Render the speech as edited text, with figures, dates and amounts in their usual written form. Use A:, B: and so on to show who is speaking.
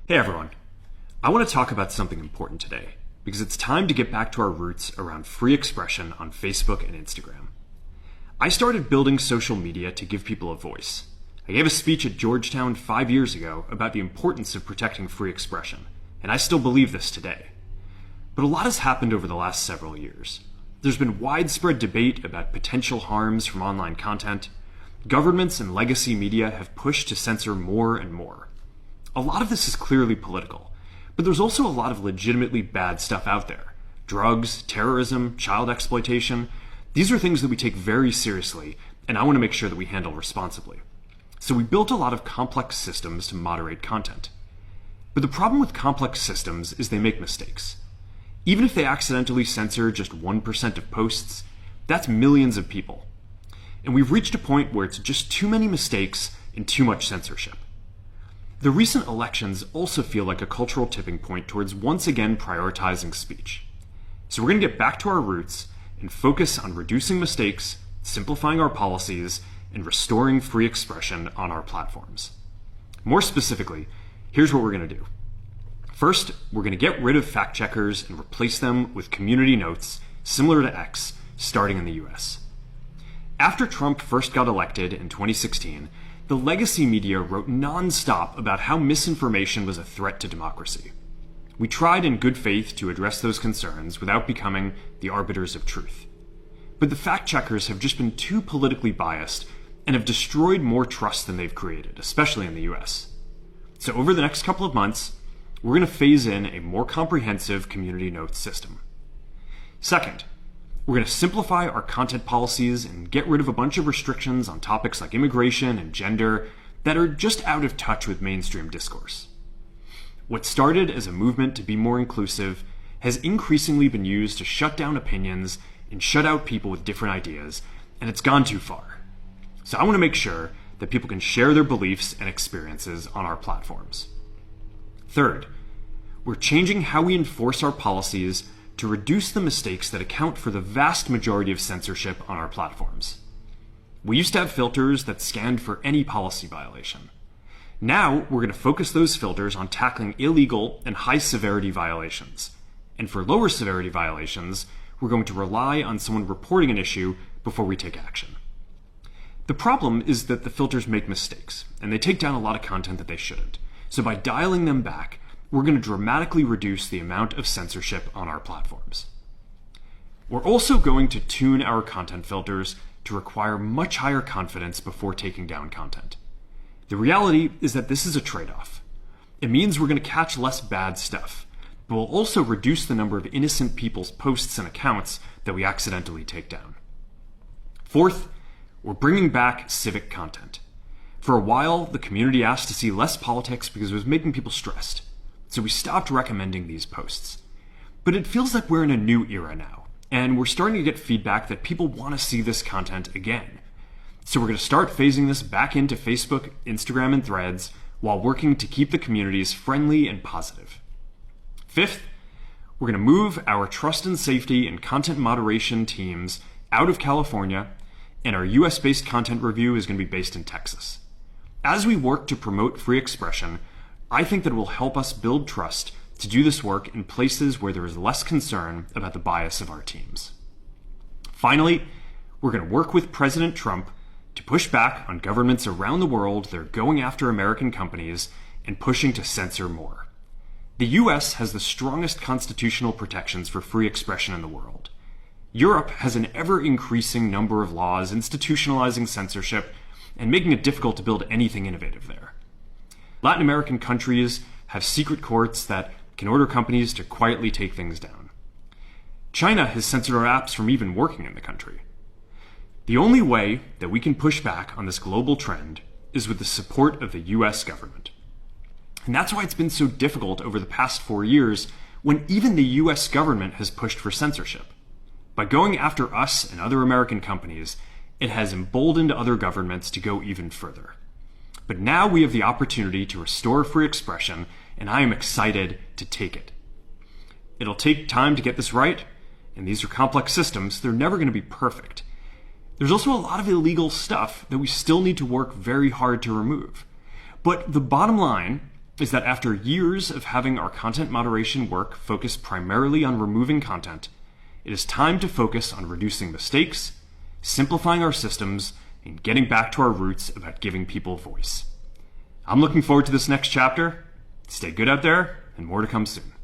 A: Hey everyone. I want to talk about something important today because it's time to get back to our roots around free expression on Facebook and Instagram. I started building social media to give people a voice. I gave a speech at Georgetown 5 years ago about the importance of protecting free expression, and I still believe this today. But a lot has happened over the last several years. There's been widespread debate about potential harms from online content. Governments and legacy media have pushed to censor more and more. A lot of this is clearly political, but there's also a lot of legitimately bad stuff out there. Drugs, terrorism, child exploitation. These are things that we take very seriously, and I want to make sure that we handle responsibly. So we built a lot of complex systems to moderate content. But the problem with complex systems is they make mistakes. Even if they accidentally censor just 1% of posts, that's millions of people. And we've reached a point where it's just too many mistakes and too much censorship. The recent elections also feel like a cultural tipping point towards once again prioritizing speech. So we're going to get back to our roots and focus on reducing mistakes, simplifying our policies, and restoring free expression on our platforms. More specifically, here's what we're going to do. First, we're going to get rid of fact checkers and replace them with community notes similar to X, starting in the US. After Trump first got elected in 2016, the legacy media wrote non-stop about how misinformation was a threat to democracy. We tried in good faith to address those concerns without becoming the arbiters of truth. But the fact checkers have just been too politically biased and have destroyed more trust than they've created, especially in the US. So over the next couple of months, we're going to phase in a more comprehensive community notes system. Second, we're going to simplify our content policies and get rid of a bunch of restrictions on topics like immigration and gender that are just out of touch with mainstream discourse. What started as a movement to be more inclusive has increasingly been used to shut down opinions and shut out people with different ideas, and it's gone too far. So I want to make sure that people can share their beliefs and experiences on our platforms. Third, we're changing how we enforce our policies to reduce the mistakes that account for the vast majority of censorship on our platforms. We used to have filters that scanned for any policy violation. Now, we're going to focus those filters on tackling illegal and high-severity violations. And for lower severity violations, we're going to rely on someone reporting an issue before we take action. The problem is that the filters make mistakes, and they take down a lot of content that they shouldn't. So by dialing them back, we're going to dramatically reduce the amount of censorship on our platforms. We're also going to tune our content filters to require much higher confidence before taking down content. The reality is that this is a trade-off. It means we're going to catch less bad stuff, but we'll also reduce the number of innocent people's posts and accounts that we accidentally take down. Fourth, we're bringing back civic content. For a while, the community asked to see less politics because it was making people stressed. So we stopped recommending these posts. But it feels like we're in a new era now, and we're starting to get feedback that people want to see this content again. So we're going to start phasing this back into Facebook, Instagram, and Threads while working to keep the communities friendly and positive. Fifth, we're going to move our trust and safety and content moderation teams out of California, and our US-based content review is going to be based in Texas. As we work to promote free expression, I think that it will help us build trust to do this work in places where there is less concern about the bias of our teams. Finally, we're going to work with President Trump to push back on governments around the world that are going after American companies and pushing to censor more. The US has the strongest constitutional protections for free expression in the world. Europe has an ever-increasing number of laws institutionalizing censorship and making it difficult to build anything innovative there. Latin American countries have secret courts that can order companies to quietly take things down. China has censored our apps from even working in the country. The only way that we can push back on this global trend is with the support of the US government. And that's why it's been so difficult over the past 4 years when even the US government has pushed for censorship. By going after us and other American companies, it has emboldened other governments to go even further. But now we have the opportunity to restore free expression, and I am excited to take it. It'll take time to get this right, and these are complex systems. They're never going to be perfect. There's also a lot of illegal stuff that we still need to work very hard to remove. But the bottom line is that after years of having our content moderation work focus primarily on removing content, it is time to focus on reducing mistakes, simplifying our systems, and getting back to our roots about giving people voice. I'm looking forward to this next chapter. Stay good out there, and more to come soon.